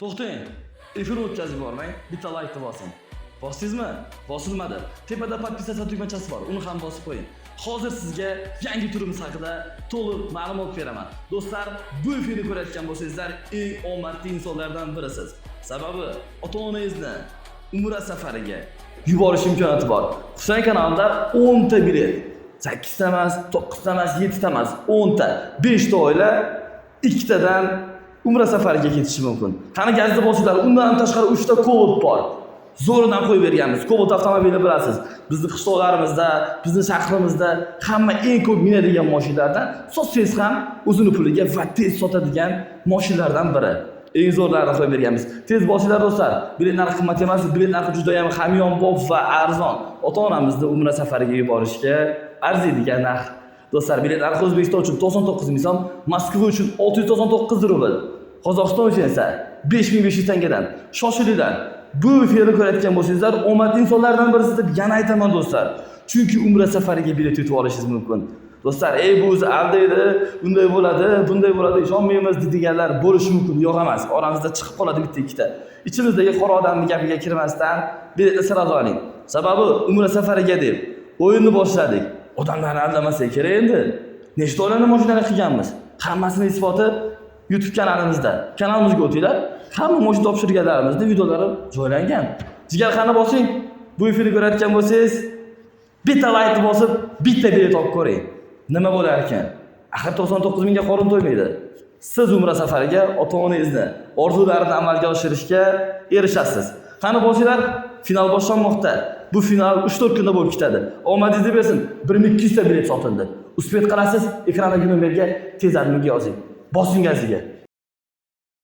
To'xtang. Efir o'tkazib yubormang. Bitta like bosing. Bosdingizmi? Bosilmadi. Tepada podpisatsiya tugmachasi bor. Uni ham bosib qo'ying. Hozir sizga yangi turimiz haqida to'liq ma'lumot beraman. Do'stlar, bu efirni ko'rayotgan bo'lsangizlar, eng omadli insonlardan birisiz. Sababi ota-onangizni Umra safariga yuborish imkoniyati bor. Husayn kanalida 10 ta bilet. 8 ta emas, 9 ta emas, 7 ta emas, 10 ta, 5 ta oila 2 tadan Umra safariga ketishi mumkin. Qani gazda bo'lsanglar, undan tashqari 3 ta Cobalt bor. Zo'ridan qo'yib berganmiz. Cobalt avtomobili bilasiz. Bizning qishloqlarimizda, bizning shahrimizda hamma eng ko'p minadigan mashinalardan, sotsangiz ham o'zini puliga va tez sotadigan mashinalardan biri. Eng zo'rlarini qo'yib berganmiz. Tez bosinglar do'stlar. Bilet narxi qimmat emas, bilet narxi juda ham hamyonbop va arzon. Ota-onamizni Umra safariga yuborishga arziydigan narx. Do'stlar, bilet narxi O'zbekiston uchun 99 ming so'm, Moskva uchun 699 rubl. Qozog'iston uchun esa 5500 tangadan. Shoshilinglar. Bu efirni ko'rayotgan bo'lsangizlar, omadli insonlardan birisi deb yana aytaman do'stlar. Chunki Umra safariga bilet yutib olishingiz mumkin. Do'stlar, bu o'zi aldaydi, bunday bo'ladi, bunday bo'ladi, ishonmaymiz deganlar bo'lishi mumkin. Yo'q emas, oramizda chiqib qoladi bitta ikkita. Ichimizdagi qora odamning gapiga kirmasdan biletni sirab oling. Sababi Umra safariga deb o'yinni boshladik. Odamlarni aldamasak kerak endi. Nechta oilani mashinaga qilganmiz? Hammasini isboti YouTube kanalimizda. Kanalimizga o'tinglar. Hamma mashina topshirganlarimizning videolari joylangan. Jigarxonni bosing. Bu efirni ko'rayotgan bo'lsangiz, bitta like bosib, bitta bilet olib ko'ring. Nima bo'lar ekan? Axir 99 mingga qorin to'ymaydi. Siz Umra safariga ota-onangizni orzularini amalga oshirishga erishasiz. Qani bosinglar, final boshlanmoqda. Bu final 3-4 kunda bo'lib ketadi. Omadingizni bersin. 1200 ta bilet sotildi. Uspet qilasiz, ekrandagi nomerga tez yozing. Bosing gaziga.